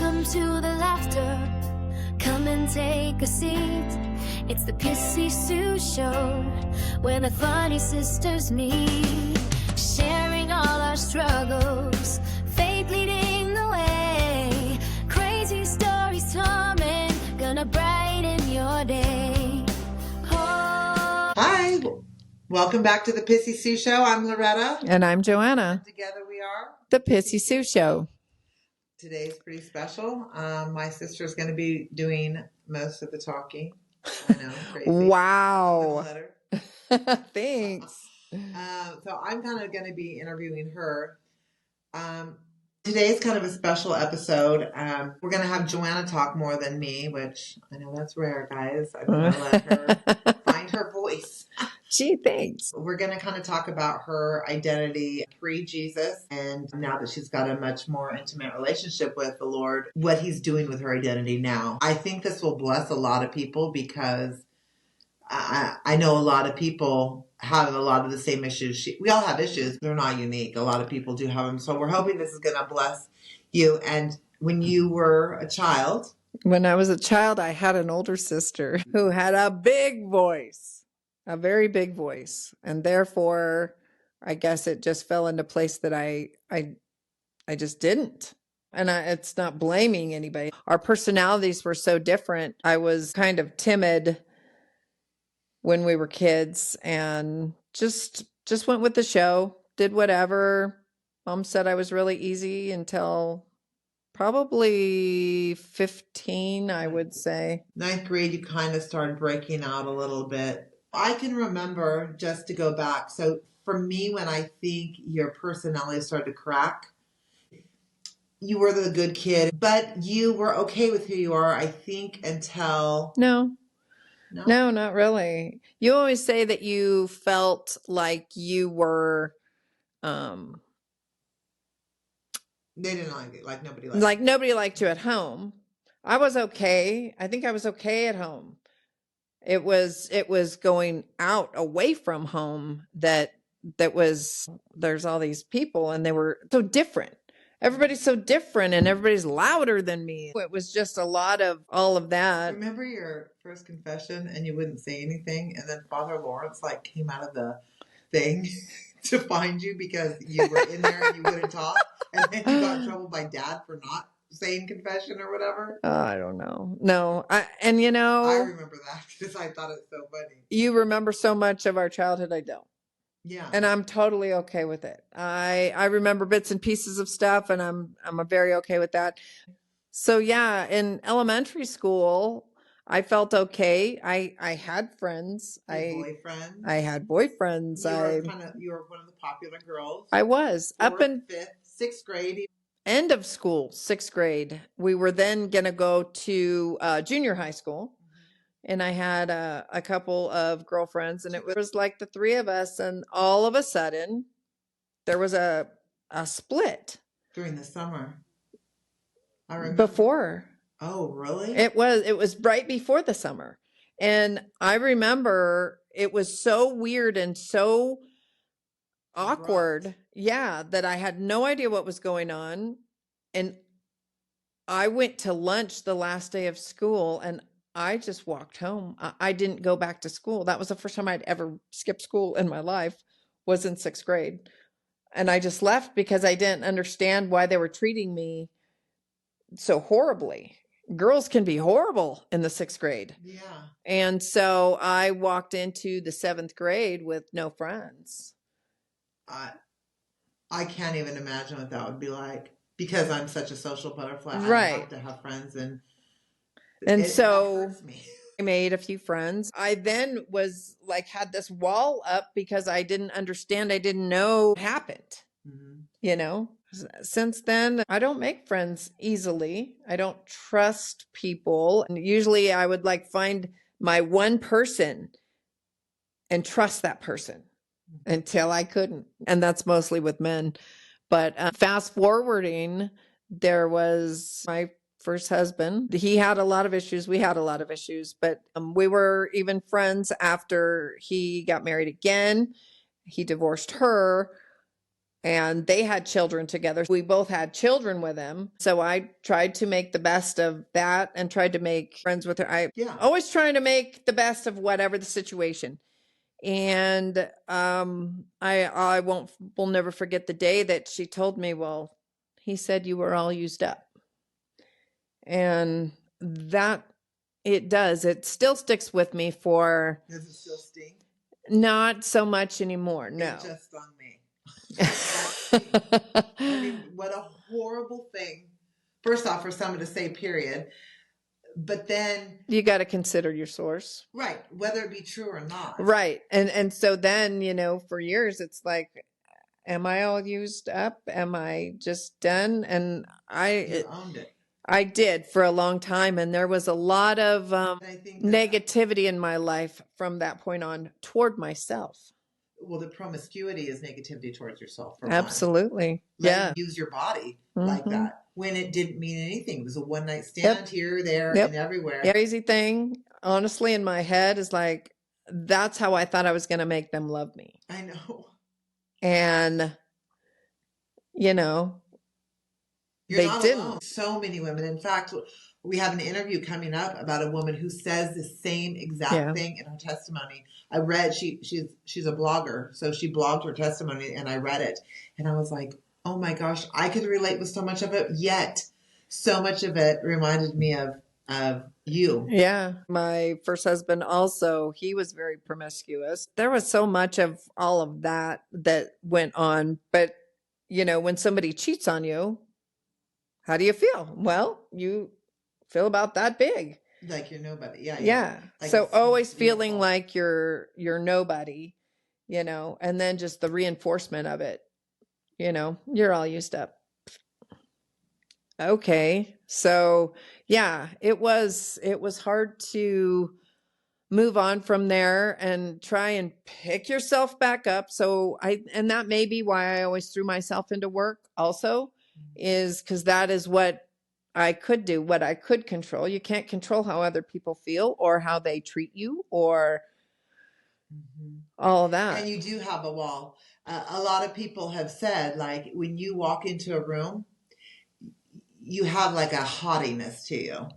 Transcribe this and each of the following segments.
Welcome to the laughter. Come and take a seat. It's the Pissy Sue Show, where the funny sisters meet, sharing all our struggles, faith leading the way, crazy stories coming, gonna brighten your day. Oh. Hi, welcome back to the Pissy Sue Show. I'm Loretta. And I'm Joanna. And together we are the Pissy Sue Show. Today's pretty special. My sister's going to be doing most of the talking. I know, crazy. Wow. Thanks. So I'm kind of going to be interviewing her. Today's kind of a special episode. We're going to have Joanna talk more than me, which I know that's rare, guys. I'm going to let her find her voice. Gee, thanks. We're going to kind of talk about her identity pre-Jesus, and now that she's got a much more intimate relationship with the Lord, what he's doing with her identity now. I think this will bless a lot of people because I know a lot of people have a lot of the same issues. We all have issues. They're not unique. A lot of people do have them. So we're hoping this is going to bless you. And when you were a child... When I was a child, I had an older sister who had a big voice. A very big voice. And therefore, I guess it just fell into place that I just didn't. And it's not blaming anybody. Our personalities were so different. I was kind of timid when we were kids and just went with the show, did whatever. Mom said I was really easy until probably 15, I would say. Ninth grade, you kind of started breaking out a little bit. I can remember, just to go back, so for me, when I think your personality started to crack, you were the good kid, but you were okay with who you are, I think, until... No, not really. You always say that you felt like you were... They didn't like it, like nobody liked you. Like nobody liked you at home. I was okay. I think I was okay at home. It was going out away from home that was, there's all these people and they were so different. Everybody's so different and everybody's louder than me. It was just a lot of all of that. Remember your first confession and you wouldn't say anything, and then Father Lawrence came out of the thing to find you because you were in there and you wouldn't talk, and then you got in trouble by Dad for not saying confession or whatever? I don't know. No. I remember that because I thought it was so funny. You remember so much of our childhood. I don't. Yeah. And I'm totally okay with it. I remember bits and pieces of stuff and I'm very okay with that. So yeah, in elementary school, I felt okay. I had friends. Boyfriends. I had boyfriends. You were one of the popular girls. I was. Fourth, up in 5th, 6th grade. End of school, 6th grade. We were then going to go to junior high school. And I had a couple of girlfriends, and it was like the three of us. And all of a sudden, there was a split. During the summer. I remember. Before. Oh, really? It was right before the summer. And I remember it was so weird and so awkward. Abrupt. Yeah, that I had no idea what was going on. And I went to lunch the last day of school and I just walked home. I didn't go back to school. That was the first time I'd ever skipped school in my life, was in 6th grade. And I just left because I didn't understand why they were treating me so horribly. Girls can be horrible in the 6th grade. Yeah. And so I walked into the 7th grade with no friends. I can't even imagine what that would be like because I'm such a social butterfly. Right. I have to have friends, so that hurts me. I made a few friends. I then was had this wall up because I didn't understand. I didn't know what happened. Mm-hmm. Since then, I don't make friends easily. I don't trust people. And usually I would find my one person and trust that person. Until I couldn't. And that's mostly with men. But fast forwarding, there was my first husband. He had a lot of issues. We had a lot of issues. But we were even friends after he got married again. He divorced her. and they had children together. We both had children with him. So I tried to make the best of that and tried to make friends with her. Yeah. Always trying to make the best of whatever the situation. And I will never forget the day that she told me, well, he said you were all used up. And that it still sticks with me for. Does it still sting? Not so much anymore. No. It just stung me. I mean, what a horrible thing. First off, for someone to say period, but then you got to consider your source. Right. Whether it be true or not. Right. And so then, for years, it's like, am I all used up? Am I just done? And You owned it. I did for a long time. And there was a lot of negativity in my life from that point on toward myself. Well, the promiscuity is negativity towards yourself. Absolutely. Yeah. Use your body like that when it didn't mean anything. It was a one night stand here, there, and everywhere. The crazy thing, honestly, in my head is like, that's how I thought I was going to make them love me. I know. And, You're not didn't. Alone. So many women. In fact, we have an interview coming up about a woman who says the same exact thing in her testimony. I read she's a blogger, so she blogged her testimony, and I read it, and I was like, oh my gosh, I could relate with so much of it. Yet, so much of it reminded me of you. Yeah, my first husband also, he was very promiscuous. There was so much of all of that went on, but when somebody cheats on you, how do you feel? Well, you feel about that big. Like you're nobody. Yeah. Like so always feeling like you're nobody, and then just the reinforcement of it, you're all used up. Okay. So yeah, it was hard to move on from there and try and pick yourself back up. So and that may be why I always threw myself into work also, is because that is what I could do, what I could control. You can't control how other people feel or how they treat you or all of that. And you do have a wall. A lot of people have said, like, when you walk into a room, you have like a haughtiness to you.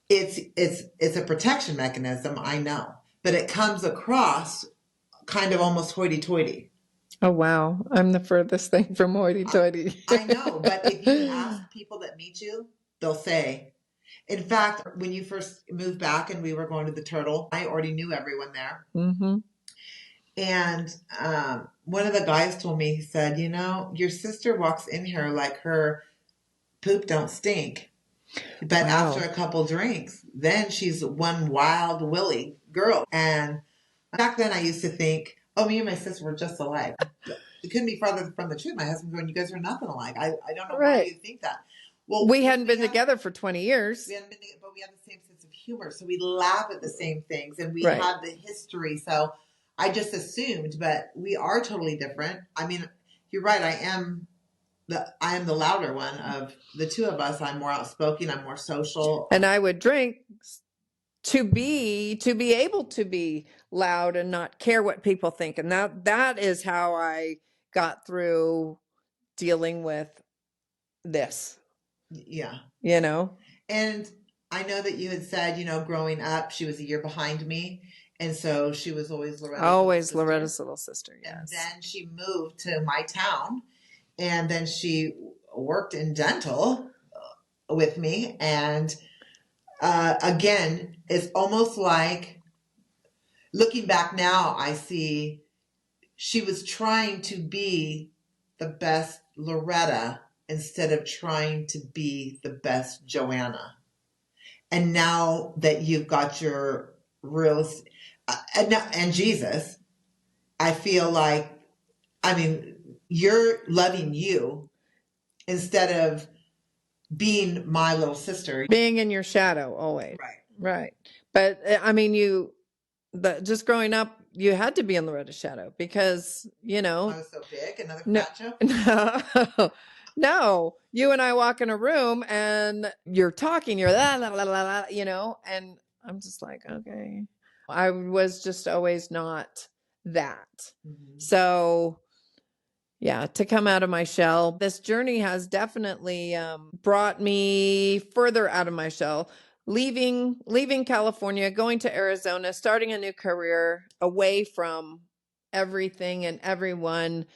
It's a protection mechanism, I know, but it comes across kind of almost hoity-toity. Oh, wow. I'm the furthest thing from hoity-toity. I know, but if you ask people that meet you, they'll say, in fact, when you first moved back and we were going to the Turtle, I already knew everyone there. Mm-hmm. And one of the guys told me, he said, your sister walks in here like her poop don't stink. But after a couple drinks, then she's one wild willy girl. And back then I used to think, oh, me and my sister were just alike. It couldn't be farther from the truth. My husband going, you guys are nothing alike. I don't know why you think that. Well, we hadn't been together for 20 years. We hadn't been together, but we had the same sense of humor. So we laugh at the same things and we have the history. So I just assumed, but we are totally different. I mean, you're right. I am the louder one of the two of us. I'm more outspoken. I'm more social. And I would drink to be able to be loud and not care what people think. And that is how I got through dealing with this. Yeah. And I know that you had said, growing up, she was a year behind me. And so she was always Loretta's little sister. Yes. And then she moved to my town. And then she worked in dental with me. And again, it's almost like, looking back now, I see she was trying to be the best Loretta instead of trying to be the best Joanna. And now that you've got your real... and Jesus, I feel like, you're loving you instead of being my little sister. Being in your shadow always. Right. But just growing up, you had to be in Loretta's shadow because, I was so big, another fat joke? No. You and I walk in a room and you're talking, you're la, la, la, la, la, and I'm just like, okay. I was just always not that. Mm-hmm. So Yeah, to come out of my shell. This journey has definitely brought me further out of my shell. Leaving California, going to Arizona, starting a new career away from everything and everyone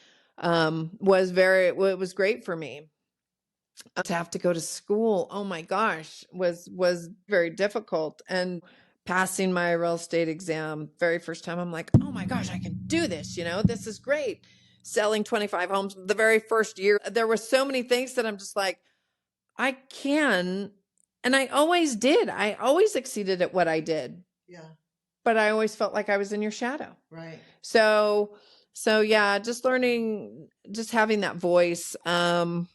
it was great for me. To have to go to school, oh my gosh, was very difficult. And passing my real estate exam, very first time, I'm like, oh my gosh, I can do this. This is great. Selling 25 homes the very first year. There were so many things that I'm just like, I can. And I always did. I always exceeded at what I did. Yeah. But I always felt like I was in your shadow. Right. So yeah, just learning, just having that voice. And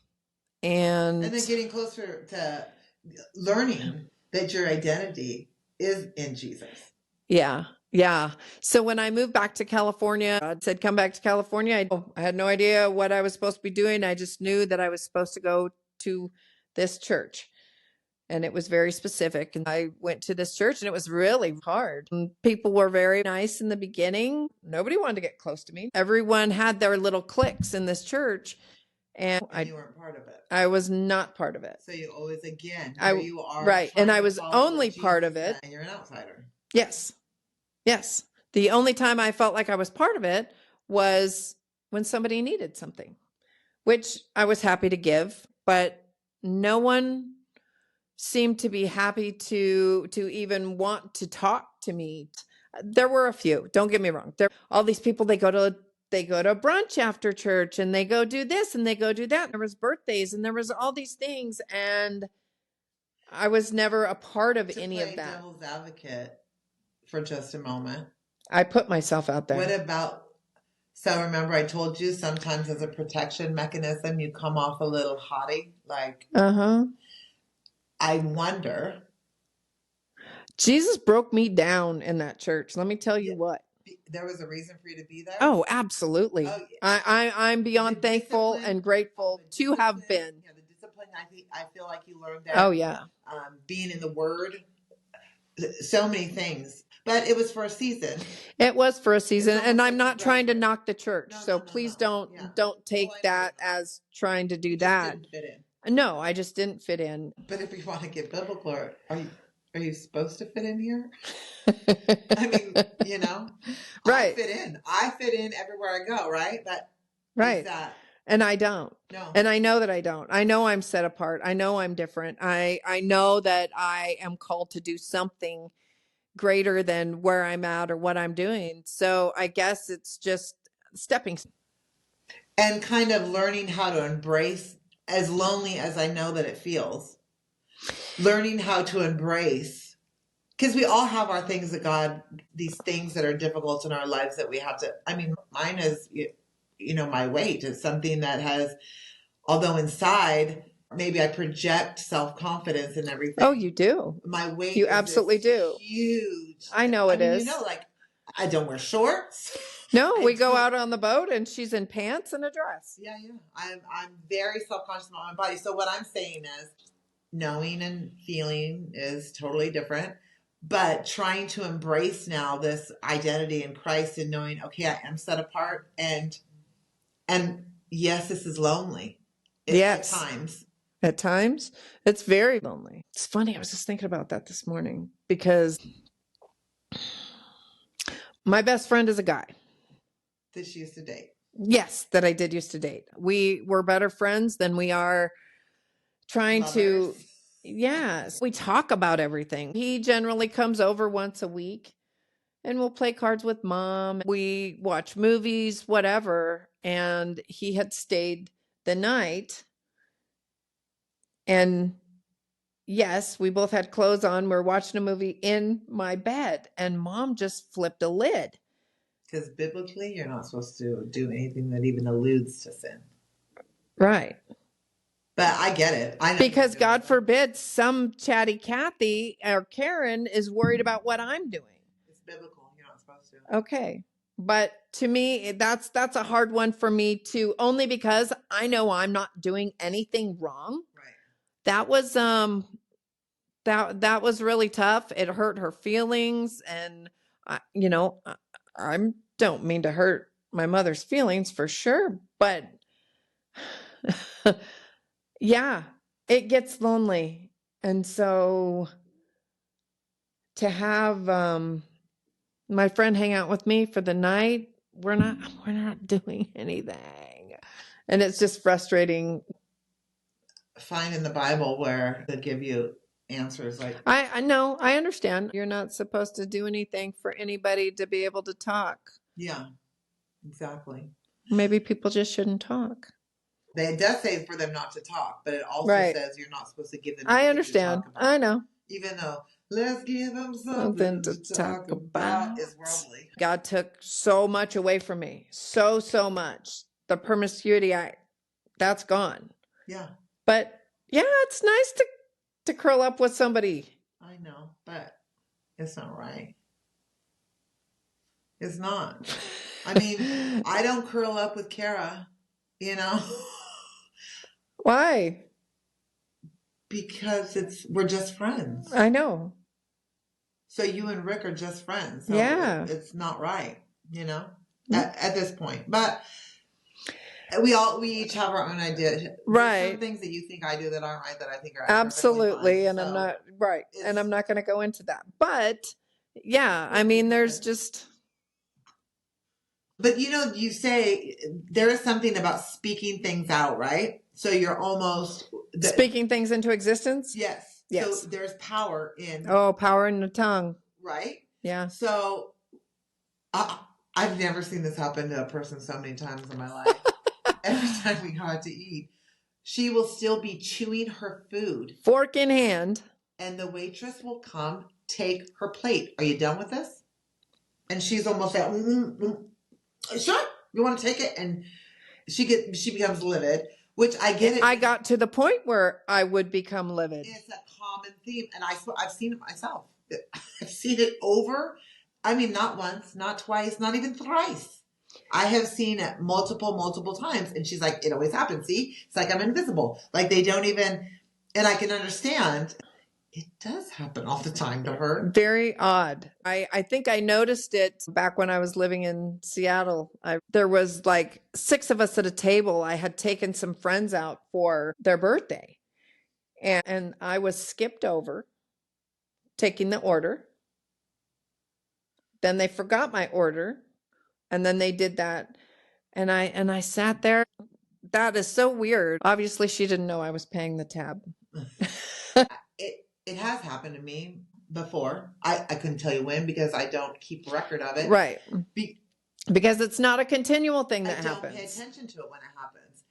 then getting closer to learning that your identity is in Jesus. Yeah. Yeah. So when I moved back to California, God said, come back to California. I had no idea what I was supposed to be doing. I just knew that I was supposed to go to this church. And it was very specific. And I went to this church and it was really hard. And people were very nice in the beginning. Nobody wanted to get close to me. Everyone had their little cliques in this church. And you weren't part of it. I was not part of it. So you always, again, you are. Right. And I was only part of it. And you're an outsider. Yes. Yes. The only time I felt like I was part of it was when somebody needed something, which I was happy to give, but no one seemed to be happy to even want to talk to me. There were a few, don't get me wrong. All these people, they go to brunch after church and they go do this and they go do that. There was birthdays and there was all these things. And I was never a part of any of that. Devil's advocate for just a moment. I put myself out there. What about, so remember I told you sometimes as a protection mechanism, you come off a little haughty, like, I wonder. Jesus broke me down in that church. Let me tell you what. There was a reason for you to be there? Oh, absolutely. Oh, yeah. I'm beyond thankful and grateful to have been. Yeah, the discipline, I feel like you learned that. Oh, yeah. Being in the Word, so many things. But it was for a season. It was for a season, and I'm not trying to knock the church. So please don't take that as trying to do that. Didn't fit in. No, I just didn't fit in. But if you want to get biblical, are you supposed to fit in here? I mean, right. I fit in everywhere I go, right? But right. And I don't. No. And I know that I don't. I know I'm set apart. I know I'm different. I know that I am called to do something greater than where I'm at or what I'm doing. So I guess it's just stepping. And kind of learning how to embrace, as lonely as I know that it feels, learning how to embrace, because we all have our things that God, these things that are difficult in our lives that we have to, mine is, my weight is something that has, although inside, maybe I project self-confidence and everything. Oh, you do. My weight you absolutely do. Huge. I know it is. I don't wear shorts. No, we go out on the boat and she's in pants and a dress. Yeah. I'm very self-conscious about my body. So what I'm saying is knowing and feeling is totally different, but trying to embrace now this identity in Christ and knowing, okay, I am set apart and yes, this is lonely. Yes. At times. At times, it's very lonely. It's funny. I was just thinking about that this morning because my best friend is a guy. That she used to date. Yes, that I did used to date. We were better friends than we are trying to. Yes, we talk about everything. He generally comes over once a week and we'll play cards with mom. We watch movies, whatever. And he had stayed the night. And yes, we both had clothes on. We're watching a movie in my bed and mom just flipped a lid. Because biblically, you're not supposed to do anything that even alludes to sin. Right. But I get it. I know because God forbid some chatty Kathy or Karen is worried about what I'm doing. It's biblical. You're not supposed to. Okay. But to me, that's a hard one for me too, only because I know I'm not doing anything wrong. Right. That was that was really tough. It hurt her feelings, and I don't mean to hurt my mother's feelings for sure, but Yeah, it gets lonely. And so to have my friend hang out with me for the night, we're not doing anything. And it's just frustrating. Find in the Bible where they give you answers like, I know, I understand. You're not supposed to do anything for anybody to be able to talk. yeah, exactly. Maybe people just shouldn't talk. It does say for them not to talk, but it also Right. says you're not supposed to give them I anything understand. to talk about. I know. Even though let's give them Something something to to talk talk about is about. worldly. God took so much away from me. So much. The promiscuity, that's gone. Yeah, But yeah, it's nice to curl up with somebody. I know, but it's not right. It's not. I mean, I don't curl up with Kara, you know, Why? because we're just friends. I know. So you and Rick are just friends. So Yeah. it's not right, you know, at this point. But we each have our own idea. There's Right. some things that you think I do that aren't right that I think are Absolutely. fine. And I'm So not right. And I'm not going to go into that. But yeah, I mean, there's just. But you know, you say there is something about speaking things out, right? So you're almost Speaking things into existence? Yes. Yes. So there's power in. Oh, power in the tongue. Right? Yeah. So I've never seen this happen to a person so many times in my life. Every time we go out to eat, she will still be chewing her food. Fork in hand. And the waitress will come take her plate. Are you done with this? And she's almost like, sure, you want to take it? And she becomes livid, which I get it. I got to the point where I would become livid. It's a common theme. And I've seen it myself. I've seen it over. I mean, not once, not twice, not even thrice. I have seen it multiple times. And she's like, it always happens. See, it's like I'm invisible. Like they don't even, and I can understand. It does happen all the time to her. Very odd. I think I noticed it back when I was living in Seattle. There was like 6 of us at a table. I had taken some friends out for their birthday. And I was skipped over taking the order. Then they forgot my order. And then they did that. And I sat there. That is so weird. Obviously, she didn't know I was paying the tab. It has happened to me before. I couldn't tell you when because I don't keep record of it. Right. Because it's not a continual thing that happens. I don't pay attention to it when it happens.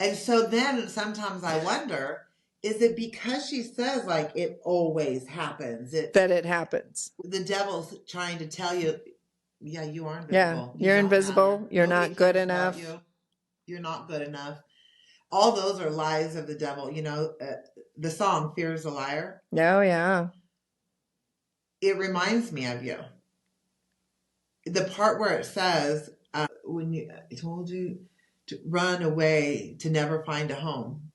And so then sometimes I wonder, is it because she says like it always happens? That it happens. The devil's trying to tell you, yeah, you are invisible. Yeah, you're invisible. Matter. You're Nobody not good cares enough. You're not good enough. All those are lies of the devil. You know, the song "Fear is a Liar." Oh yeah. It reminds me of you. The part where it says, "When I told you to run away to never find a home,"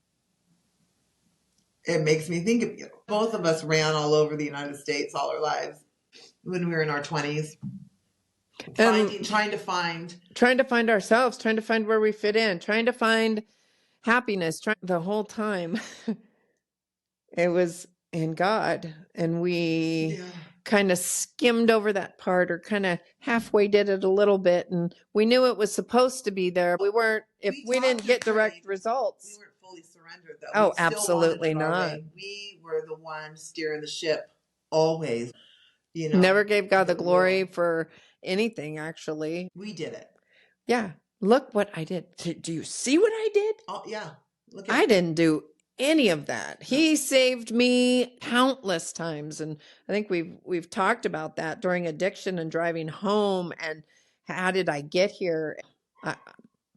it makes me think of you. Both of us ran all over the United States all our lives when we were in our 20s. Trying to find ourselves, trying to find where we fit in, trying to find happiness. The whole time it was in God, and we kind of skimmed over that part, or kind of halfway did it a little bit, and we knew it was supposed to be there. We weren't. If we didn't get direct results, we weren't fully surrendered though. Oh, absolutely not. We were the ones steering the ship always. You know, never gave God the glory for anything. Actually, we did it. Yeah. Look what I did. Do you see what I did? Oh yeah. I didn't do any of that. He saved me countless times. And I think we've talked about that during addiction and driving home. And how did I get here? I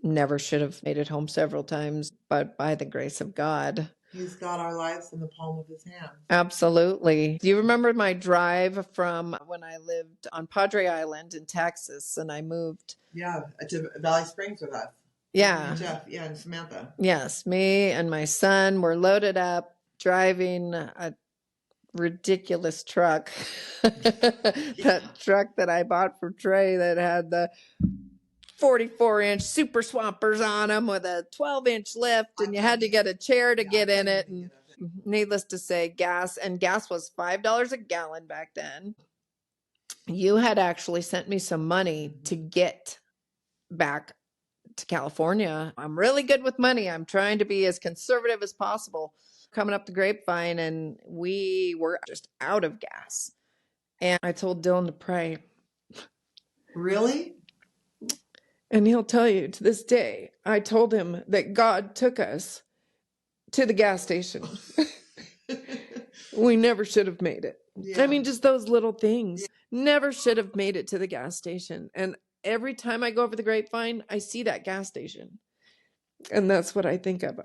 never should have made it home several times, but by the grace of God. He's got our lives in the palm of his hand. Absolutely. Do you remember my drive from when I lived on Padre Island in Texas and I moved? Yeah, to Valley Springs with us. Yeah. And Jeff, and Samantha. Yes, me and my son were loaded up driving a ridiculous truck. That truck that I bought for Trey that had the 44-inch super swampers on them with a 12-inch lift, and you had to get a chair to get in it. And needless to say, gas was $5 a gallon back then. You had actually sent me some money to get back to California. I'm really good with money. I'm trying to be as conservative as possible. Coming up the grapevine, and we were just out of gas. And I told Dylan to pray. Really? And he'll tell you to this day, I told him that God took us to the gas station. We never should have made it. Yeah. I mean, just those little things. Never should have made it to the gas station. And every time I go over the grapevine, I see that gas station. And that's what I think of.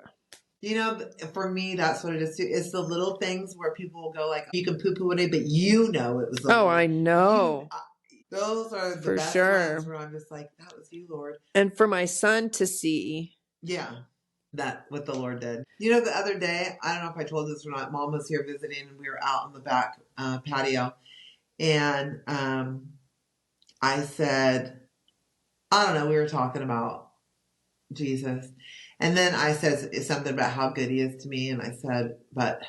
You know, for me, that's what it is too. It's the little things where people will go like, you can poo-poo a day, but you know it was the Oh, Lord. I know. Those are the For best sure. ones where I'm just like, that was you, Lord. And for my son to see. Yeah, that what the Lord did. You know, the other day, I don't know if I told this or not, Mom was here visiting and we were out on the back patio. And I said, I don't know, we were talking about Jesus. And then I said something about how good he is to me. And I said, but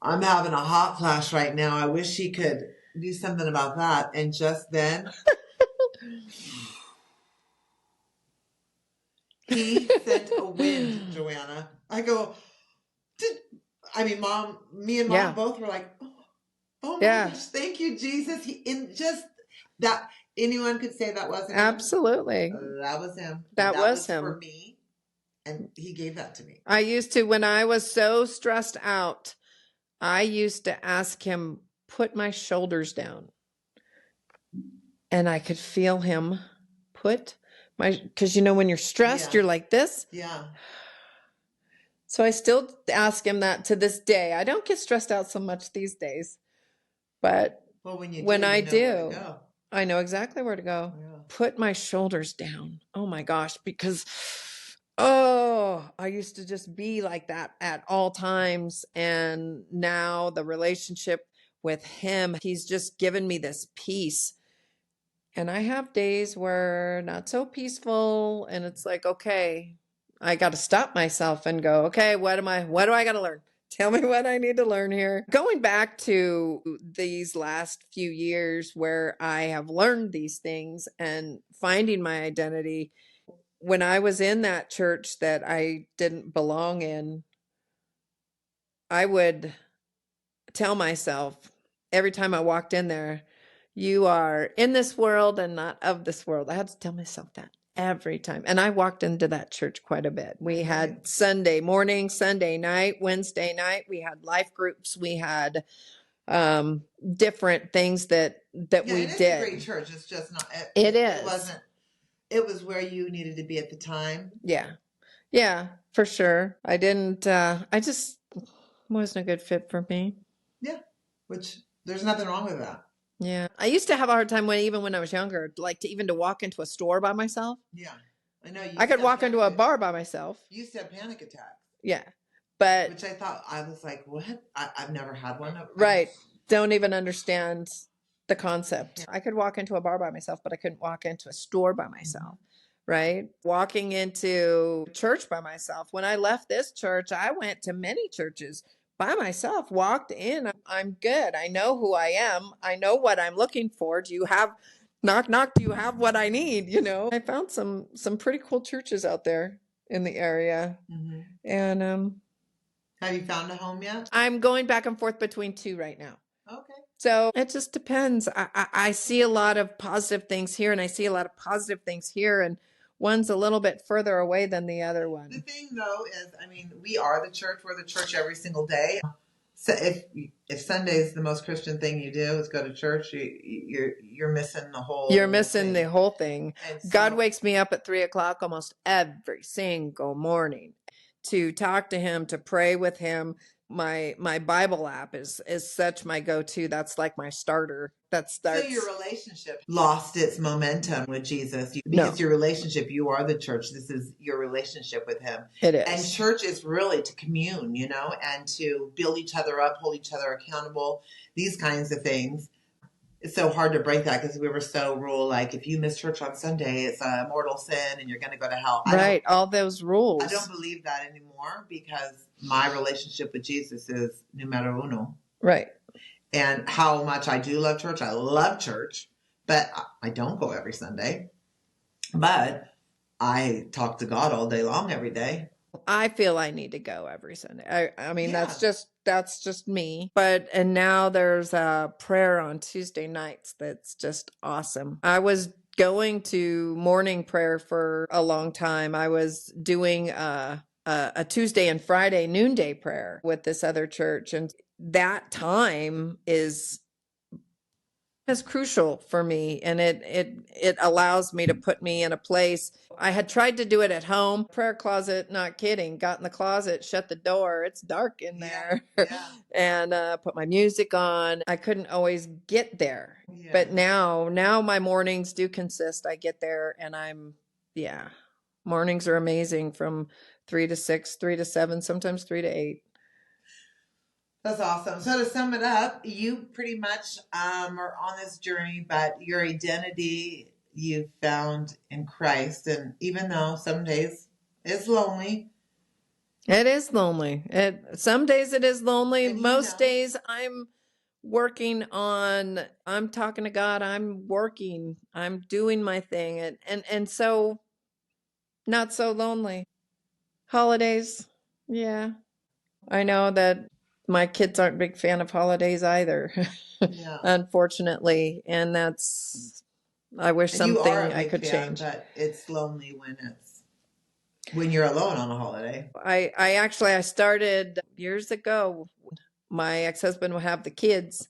I'm having a hot flash right now. I wish he could do something about that. And just then, he sent a wind, Joanna. I go, Mom, me and Mom both were like, oh my gosh, thank you, Jesus. Just that, anyone could say that wasn't him. Absolutely. That was him. That was him. For me. And he gave that to me. I used to, when I was so stressed out, I used to ask him, put my shoulders down. And I could feel him put because when you're stressed, you're like this. Yeah. So I still ask him that to this day. I don't get stressed out so much these days. But when I do, I know exactly where to go. Yeah. Put my shoulders down. Oh my gosh, because I used to just be like that at all times. And now the relationship with him, he's just given me this peace. And I have days where not so peaceful. And it's like, okay, I got to stop myself and go, okay, what do I got to learn? Tell me what I need to learn here. Going back to these last few years where I have learned these things and finding my identity. When I was in that church that I didn't belong in, I would tell myself every time I walked in there, you are in this world and not of this world. I had to tell myself that every time. And I walked into that church quite a bit. We had Sunday morning, Sunday night, Wednesday night. We had life groups. We had different things that we did. It's a great church. It's just not. It is. It wasn't. It was where you needed to be at the time. Yeah. Yeah, for sure. I didn't, I just wasn't a good fit for me. Yeah. Which there's nothing wrong with that. Yeah. I used to have a hard time even when I was younger, like to walk into a store by myself. Yeah. I know. I could walk into a bar by myself. You used to have panic attacks. Yeah. But. Which I was like, what? I've never had one. Right. Don't even understand the concept. Yeah. I could walk into a bar by myself, but I couldn't walk into a store by myself. Right? Walking into church by myself. When I left this church, I went to many churches by myself, walked in. I'm good. I know who I am. I know what I'm looking for. Do you have, knock, knock, do you have what I need? I found some pretty cool churches out there in the area. Mm-hmm. And have you found a home yet? I'm going back and forth between two right now. Okay. So it just depends. I see a lot of positive things here and I see a lot of positive things here, and one's a little bit further away than the other one. The thing though is, we are the church. We're the church every single day. So if Sunday is the most Christian thing you do is go to church, you're missing the whole. You're missing thing. The whole thing. So, God wakes me up at 3:00 almost every single morning to talk to him, to pray with him. My Bible app is such my go-to. That's like my starter. That starts. So your relationship lost its momentum with Jesus because your relationship, you are the church. This is your relationship with him. It is. And church is really to commune, and to build each other up, hold each other accountable, these kinds of things. it's so hard to break that because we were so rule like if you miss church on Sunday, it's a mortal sin and you're going to go to hell. Right. All those rules. I don't believe that anymore because my relationship with Jesus is numero uno. Right. And how much I do love church. I love church, but I don't go every Sunday. But I talk to God all day long every day. I feel I need to go every Sunday. I mean, that's just me. And now there's a prayer on Tuesday nights that's just awesome. I was going to morning prayer for a long time. I was doing a Tuesday and Friday noonday prayer with this other church, and that time is crucial for me, and it allows me to put me in a place. I had tried to do it at home, prayer closet, not kidding, got in the closet, shut the door, it's dark in there, and put my music on. I couldn't always get there, but now my mornings do consist. I get there and mornings are amazing from 3 to 6, 3 to 7, sometimes 3 to 8. That's awesome. So to sum it up, you pretty much are on this journey, but your identity you found in Christ. And even though some days it's lonely. It is lonely. Some days it is lonely. Most days I'm working on, I'm talking to God, I'm working, I'm doing my thing. And so not so lonely. Holidays. Yeah. I know that my kids aren't a big fan of holidays either, unfortunately. And I wish something I could change. But it's lonely when you're alone on a holiday. I started years ago. My ex-husband would have the kids.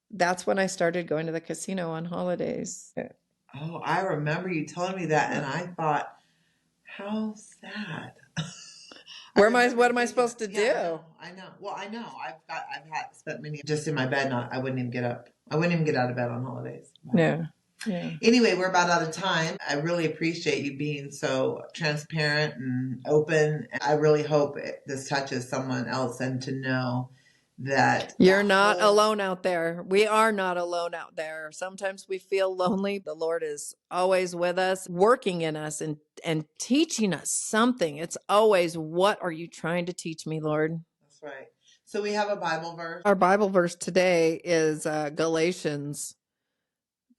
That's when I started going to the casino on holidays. Oh, I remember you telling me that. And I thought, how sad. What am I supposed to do? I know. Well, I know. I've spent many just in my bed. I wouldn't even get up. I wouldn't even get out of bed on holidays. Yeah. Anyway, we're about out of time. I really appreciate you being so transparent and open. I really hope this touches someone else and to know that you're not alone out there. We are not alone out there. Sometimes we feel lonely. The Lord is always with us, working in us and teaching us something. It's always, what are you trying to teach me, Lord? That's right. So we have a Bible verse. Our Bible verse today is Galatians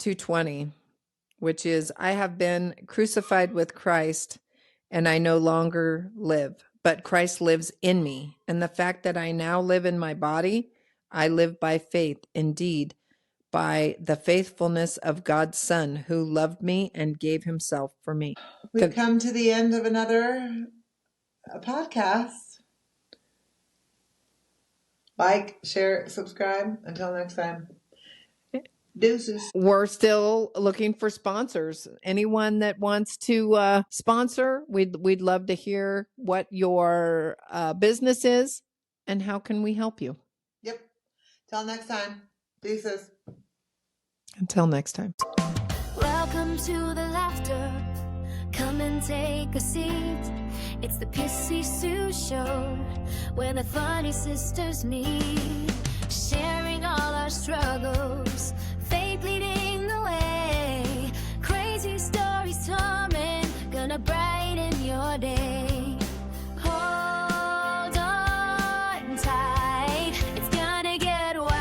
2:20, which is, I have been crucified with Christ, and I no longer live, but Christ lives in me. And the fact that I now live in my body, I live by faith, indeed, by the faithfulness of God's Son, who loved me and gave himself for me. We've come to the end of another podcast. Like, share, subscribe. Until next time. Deuces. We're still looking for sponsors. Anyone that wants to sponsor, we'd love to hear what your business is and how can we help you. Yep. Till next time. Deuces. Until next time. Welcome to the laughter. Come and take a seat. It's the Pissy Sue Show, where the funny sisters meet, sharing all our struggles, faith leading the way, crazy stories, torment, gonna brighten your day. Hold on tight, it's gonna get wild.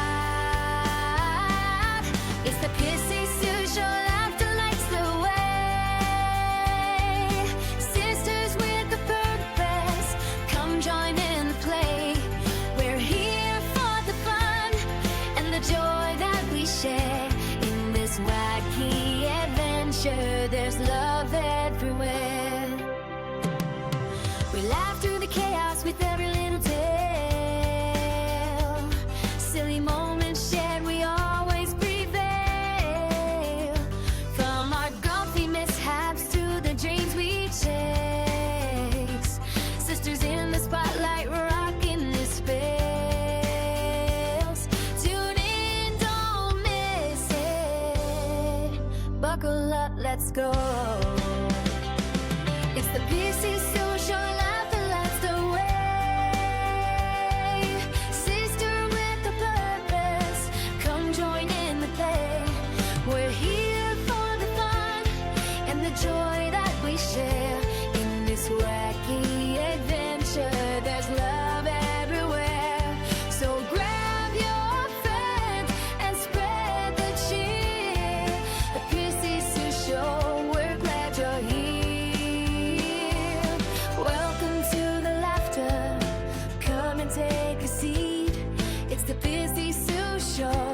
It's the Pissy Sue Show, laughter lights the way. Sisters with a purpose, come join in the play. We're here for the fun and the joy that we share. In this wacky adventure, there's love everywhere. We laugh through the chaos with every little tale. Silly moments shared, we always prevail. From our golfy mishaps to the dreams we chase. Sisters in the spotlight, rocking this space. Tune in, don't miss it. Buckle up, let's go. It's the Pissy Sue Show, laughter lights the way. Sister with a purpose, come join in the play. take a seat. It's the Busy Sue Show.